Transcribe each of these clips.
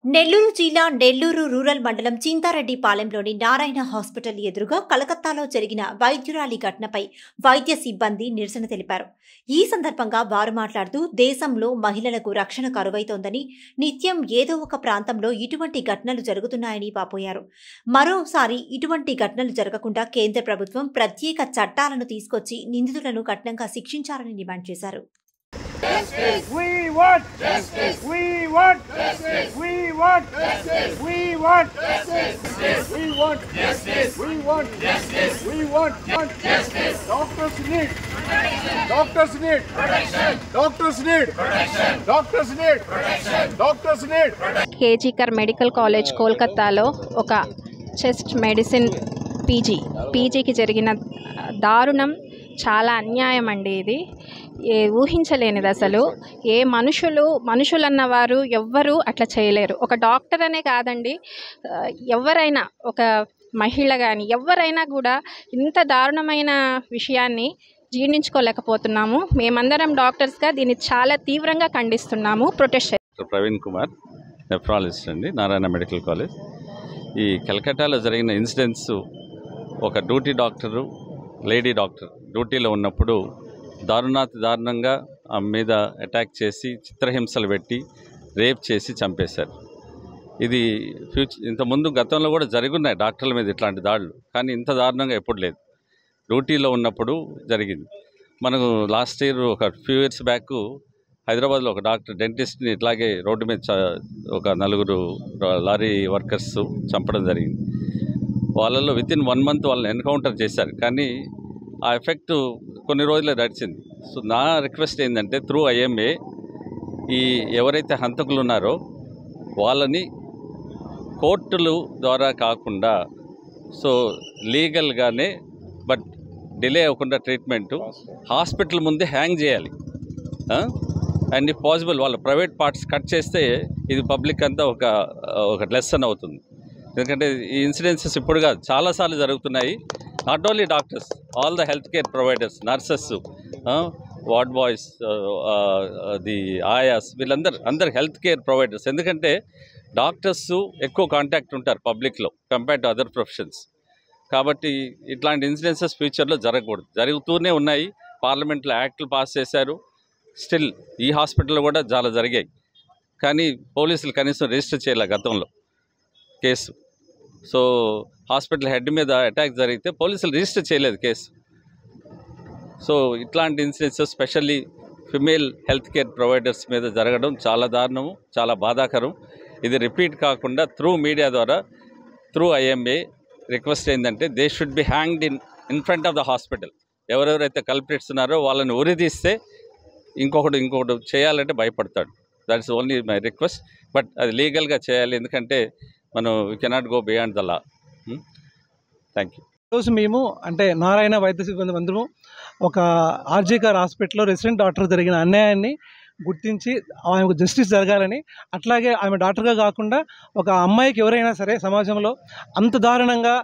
నెల్లూరు జిల్లా నెల్లూరు రూరల్ మండలం చింతారెడ్డిపాలెంలోని నారాయణ హాస్పిటల్ ఎదురుగా కలకత్తాలో జరిగిన వైద్యురాలి ఘటనపై వైద్య సిబ్బంది నిరసన తెలిపారు. ఈ సందర్భంగా వారు మాట్లాడుతూ దేశంలో మహిళలకు రక్షణ కరువైతోందని, నిత్యం ఏదో ఒక ప్రాంతంలో ఇటువంటి ఘటనలు జరుగుతున్నాయని వాపోయారు. మరోసారి ఇటువంటి ఘటనలు జరగకుండా కేంద్ర ప్రభుత్వం ప్రత్యేక చట్టాలను తీసుకొచ్చి నిందితులను కఠినంగా శిక్షించాలని డిమాండ్ చేశారు. Justice. We want justice. We want justice. We want justice. We want justice. We want justice. We want justice. We want justice. Doctors need protection. Doctors need protection. Doctors need protection. Doctors need protection. Doctors need protection. RG Kar medical college కోల్కతాలో ఒక chest medicine పీజీకి జరిగిన దారుణం చాలా అన్యాయం అండి. ఇది ఊహించలేనిది. అసలు ఏ మనుషులన్నవారు ఎవ్వరూ అట్లా చేయలేరు. ఒక డాక్టర్ అనే కాదండి, ఎవరైనా ఒక మహిళ కానీ ఎవరైనా కూడా ఇంత దారుణమైన విషయాన్ని జీర్ణించుకోలేకపోతున్నాము. మేమందరం డాక్టర్స్గా దీన్ని చాలా తీవ్రంగా ఖండిస్తున్నాము. ప్రొటెస్ట్ ప్రవీణ్ కుమార్, నెఫ్రాలజిస్ట్ అండి, నారాయణ మెడికల్ కాలేజ్. ఈ కలకట్టాలో జరిగిన ఇన్సిడెంట్స్, ఒక డ్యూటీ డాక్టరు, లేడీ డాక్టర్ డ్యూటీలో ఉన్నప్పుడు దారుణంగా ఆమె మీద అటాక్ చేసి చిత్రహింసలు పెట్టి రేప్ చేసి చంపేశారు. ఇది ఇంతకుముందు గతంలో కూడా జరుగున్నాయి డాక్టర్ల మీద ఇట్లాంటి దాడులు, కానీ ఇంత దారుణంగా ఎప్పుడు లేదు. డ్యూటీలో ఉన్నప్పుడు జరిగింది. మనకు లాస్ట్ ఇయర్ ఒక ఫ్యూ ఇయర్స్ బ్యాక్ హైదరాబాద్లో ఒక డాక్టర్ డెంటిస్ట్ని ఇట్లాగే రోడ్డు మీద ఒక 4 లారీ వర్కర్స్ చంపడం జరిగింది. వాళ్ళలో వితిన్ 1 month వాళ్ళని ఎన్కౌంటర్ చేశారు, కానీ ఆ ఎఫెక్ట్ కొన్ని రోజులే నడిచింది. సో నా రిక్వెస్ట్ ఏంటంటే, త్రూ IMA ఈ ఎవరైతే హంతకులు ఉన్నారో వాళ్ళని కోర్టుల ద్వారా కాకుండా, సో లీగల్గానే బట్ డిలే అవ్వకుండా ట్రీట్మెంటు హాస్పిటల్ ముందే హ్యాంగ్ చేయాలి. అండ్ ఇఫ్ పాసిబుల్ వాళ్ళ ప్రైవేట్ పార్ట్స్ కట్ చేస్తే ఇది పబ్లిక్ అంతా ఒక లెసన్ అవుతుంది. ఎందుకంటే ఈ ఇన్సిడెన్సెస్ ఇప్పుడు కాదు, చాలాసార్లు జరుగుతున్నాయి. Not only doctors, all the health care providers, nurses, ward boys, the ayahs, అందరు హెల్త్ కేర్ ప్రొవైడర్స్. ఎందుకంటే డాక్టర్స్ ఎక్కువ కాంటాక్ట్ ఉంటారు పబ్లిక్లో కంపేర్ టు అదర్ ప్రొఫెషన్స్. కాబట్టి ఇట్లాంటి ఇన్సిడెన్సెస్ ఫ్యూచర్లో జరగకూడదు. జరుగుతూనే ఉన్నాయి. పార్లమెంట్లో యాక్ట్లు పాస్ చేశారు. స్టిల్ ఈ హాస్పిటల్లో కూడా చాలా జరిగాయి, కానీ పోలీసులు కనీసం రిజిస్టర్ చేయలే గతంలో కేసు. సో హాస్పిటల్ హెడ్ మీద అటాక్ జరిగితే పోలీసులు రిజిస్టర్ చేయలేదు కేసు. సో ఇట్లాంటి incidences specially female health care providers మీద జరగడం చాలా దారుణము, చాలా బాధాకరం. ఇది రిపీట్ కాకుండా త్రూ మీడియా ద్వారా, త్రూ IMA రిక్వెస్ట్ ఏంటంటే, they should be hanged in front of the hospital. ఎవరెవరైతే కల్ప్రిట్స్ ఉన్నారో వాళ్ళని ఉరిదీస్తే ఇంకొకటి చేయాలంటే భయపడతాడు. That's only my request. But అది లీగల్గా చేయాలి, ఎందుకంటే మనం we cannot go beyond the law. Thank you. ఈరోజు మేము అంటే నారాయణ వైద్య సిబ్బంది అందరూ ఒక ఆర్జీకర్ హాస్పిటల్లో రెసిడెంట్ డాక్టర్ జరిగిన అన్యాయాన్ని గుర్తించి ఆమెకు జస్టిస్ జరగాలని, అట్లాగే ఆమె డాక్టర్గా కాకుండా ఒక అమ్మాయికి ఎవరైనా సరే సమాజంలో అంత దారుణంగా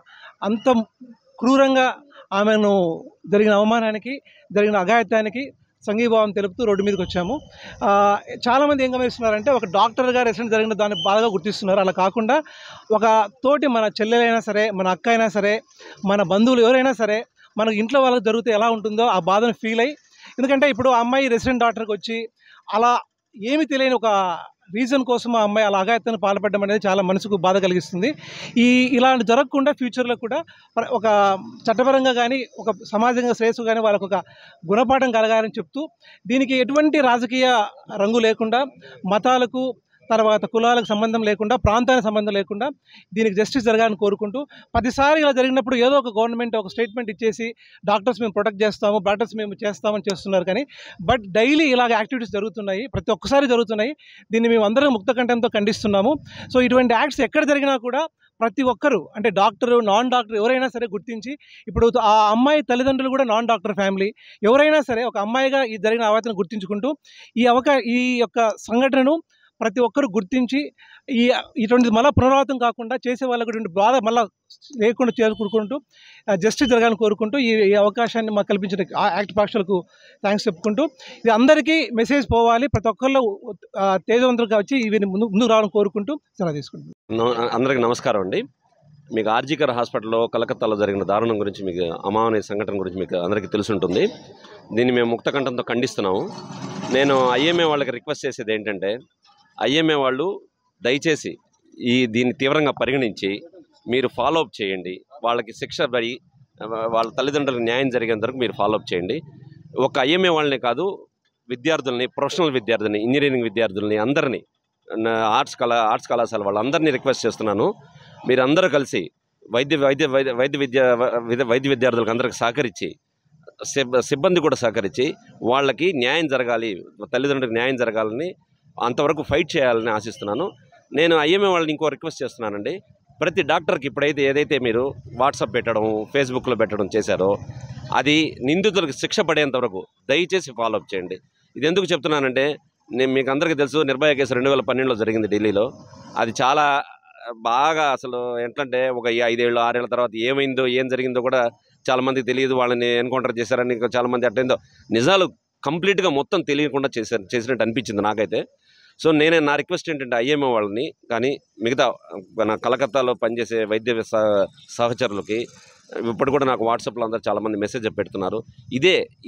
అంత క్రూరంగా ఆమెను జరిగిన అవమానానికి, జరిగిన అఘాయిత్యానికి సంఘీభావం తెలుపుతూ రోడ్డు మీదకి వచ్చాము. చాలామంది ఏం గమనిస్తున్నారంటే, ఒక డాక్టర్గా రెసిడెంట్ జరిగిన దాన్ని బాగా గుర్తిస్తున్నారు. అలా కాకుండా ఒక తోటి మన చెల్లెలైనా సరే, మన అక్క అయినా సరే, మన బంధువులు ఎవరైనా సరే, మన ఇంట్లో వాళ్ళకి జరిగితే ఎలా ఉంటుందో ఆ బాధను ఫీల్ అయ్యి, ఎందుకంటే ఇప్పుడు ఆ అమ్మాయి రెసిడెంట్ డాక్టర్కి వచ్చి అలా ఏమి తెలియని ఒక రీజన్ కోసం ఆ అమ్మాయి అలా అఘాయిత్యాన్ని పాల్పడడం అనేది చాలా మనసుకు బాధ కలిగిస్తుంది. ఇలాంటి జరగకుండా ఫ్యూచర్లో కూడా ఒక చట్టపరంగా కానీ, ఒక సమాజంగా శ్రేయస్సు కానీ వాళ్ళకు ఒక గుణపాఠం కలగాలని చెప్తూ, దీనికి ఎటువంటి రాజకీయ రంగు లేకుండా, మతాలకు తర్వాత కులాలకు సంబంధం లేకుండా, ప్రాంతానికి సంబంధం లేకుండా దీనికి జస్టిస్ జరగాలని కోరుకుంటూ, 10సారి ఇలా జరిగినప్పుడు ఏదో ఒక గవర్నమెంట్ ఒక స్టేట్మెంట్ ఇచ్చేసి డాక్టర్స్ మేము ప్రొటెక్ట్ చేస్తాము, డాక్టర్స్ మేము చేస్తామని చేస్తున్నారు. కానీ బట్ డైలీ ఇలాగ యాక్టివిటీస్ జరుగుతున్నాయి, ప్రతి ఒక్కసారి జరుగుతున్నాయి. దీన్ని మేము అందరం ముక్తకంఠంతో ఖండిస్తున్నాము. సో ఇటువంటి యాక్ట్స్ ఎక్కడ జరిగినా కూడా ప్రతి ఒక్కరు, అంటే డాక్టరు, నాన్ డాక్టర్ ఎవరైనా సరే గుర్తించి, ఇప్పుడు ఆ అమ్మాయి తల్లిదండ్రులు కూడా నాన్ డాక్టర్ ఫ్యామిలీ, ఎవరైనా సరే ఒక అమ్మాయిగా ఈ జరిగిన అవాయితను గుర్తించుకుంటూ ఈ యొక్క సంఘటనను ప్రతి ఒక్కరు గుర్తించి ఇటువంటి మళ్ళీ పునరావృతం కాకుండా చేసే వాళ్ళకు ఇటువంటి బాధ మళ్ళీ లేకుండా కోరుకుంటూ జస్టిస్ జరగాలని కోరుకుంటూ ఈ అవకాశాన్ని మాకు కల్పించిన యాక్ట్ పాక్షలకు థ్యాంక్స్ చెప్పుకుంటూ ఇది అందరికీ మెసేజ్ పోవాలి, ప్రతి ఒక్కళ్ళు తేజవంతులుగా వచ్చి ఇవి ముందుకు రావాలని కోరుకుంటూ సెలవు తీసుకుంటున్నాం. అందరికీ నమస్కారం అండి. మీకు ఆర్జీకర్ హాస్పిటల్లో కలకత్తాలో జరిగిన దారుణం గురించి, మీకు అమానవీయ సంఘటన గురించి మీకు అందరికీ తెలుసుంటుంది. దీన్ని మేము ముక్తకంఠంతో ఖండిస్తున్నాము. నేను ఐఎంఏ వాళ్ళకి రిక్వెస్ట్ చేసేది ఏంటంటే, ఐఎంఏ వాళ్ళు దయచేసి దీన్ని తీవ్రంగా పరిగణించి మీరు ఫాలోఅప్ చేయండి. వాళ్ళకి శిక్ష పడి వాళ్ళ తల్లిదండ్రులకు న్యాయం జరిగేంత వరకు మీరు ఫాలోఅప్ చేయండి. ఒక ఐఎంఏ వాళ్ళనే కాదు, విద్యార్థుల్ని, ప్రొఫెషనల్ విద్యార్థుల్ని, ఇంజనీరింగ్ విద్యార్థుల్ని అందరినీ, ఆర్ట్స్ కళాశాల వాళ్ళందరినీ రిక్వెస్ట్ చేస్తున్నాను. మీరందరూ కలిసి వైద్య విద్యార్థులకు అందరికి సహకరించి, సిబ్బంది కూడా సహకరించి వాళ్ళకి న్యాయం జరగాలి, తల్లిదండ్రులకు న్యాయం జరగాలని, అంతవరకు ఫైట్ చేయాలని ఆశిస్తున్నాను. నేను ఐఎంఏ వాళ్ళని ఇంకో రిక్వెస్ట్ చేస్తున్నానండి. ప్రతి డాక్టర్కి ఇప్పుడైతే ఏదైతే మీరు వాట్సాప్ పెట్టడం, ఫేస్బుక్లో పెట్టడం చేశారో అది నిందితులకు శిక్ష పడేంత వరకు దయచేసి ఫాలోఅప్ చేయండి. ఇది ఎందుకు చెప్తున్నానంటే, నేను మీకు అందరికీ తెలుసు, నిర్భయ కేసు 2012లో జరిగింది ఢిల్లీలో. అది చాలా బాగా అసలు ఏంటంటే ఒక 5 ఏళ్ళు 6 ఏళ్ళ తర్వాత ఏమైందో ఏం జరిగిందో కూడా చాలామందికి తెలియదు. వాళ్ళని ఎన్కౌంటర్ చేశారని చాలామంది అట్టేందో నిజాలు కంప్లీట్గా మొత్తం తెలియకుండా చేసినట్టు అనిపించింది నాకైతే. సో నా రిక్వెస్ట్ ఏంటంటే ఐఎంఏ వాళ్ళని కానీ మిగతా మన కలకత్తాలో పనిచేసే వైద్య సహచరులకి ఇప్పుడు కూడా నాకు వాట్సాప్లో అందరూ చాలామంది మెసేజ్ పెడుతున్నారు.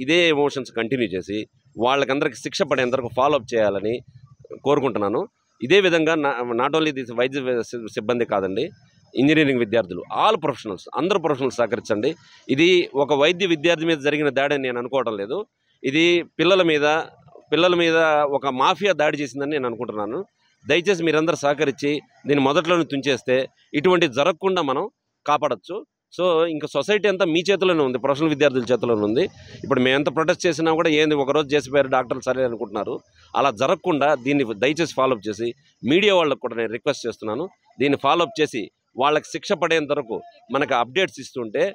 ఇదే ఎమోషన్స్ కంటిన్యూ చేసి వాళ్ళకందరికీ శిక్ష పడేంతవరకు ఫాలోఅప్ చేయాలని కోరుకుంటున్నాను. ఇదే విధంగా నాట్ ఓన్లీ దిస్ వైద్య సిబ్బంది కాదండి, ఇంజనీరింగ్ విద్యార్థులు, ఆల్ ప్రొఫెషనల్స్, అందరూ ప్రొఫెషనల్స్ సహకరించండి. ఇది ఒక వైద్య విద్యార్థి మీద జరిగిన దాడి అని నేను అనుకోవడం లేదు. ఇది పిల్లల మీద ఒక మాఫియా దాడి చేసిందని నేను అనుకుంటున్నాను. దయచేసి మీరందరూ సహకరించి దీన్ని మొదట్లోనే తుంచేస్తే ఇటువంటి జరగకుండా మనం కాపాడచ్చు. సో ఇంకా సొసైటీ అంతా మీ చేతిలోనే ఉంది, ప్రొఫెషనల్ విద్యార్థుల చేతిలోనే ఉంది. ఇప్పుడు మేము ఎంత ప్రొటెస్ట్ చేసినా కూడా ఏంది ఒకరోజు చేసిపోయారు డాక్టర్లు సరే అనుకుంటున్నారు. అలా జరగకుండా దీన్ని దయచేసి ఫాలోఅప్ చేసి, మీడియా వాళ్ళకు కూడా నేను రిక్వెస్ట్ చేస్తున్నాను, దీన్ని ఫాలోఅప్ చేసి వాళ్ళకి శిక్ష పడేంత వరకు మనకు అప్డేట్స్ ఇస్తుంటే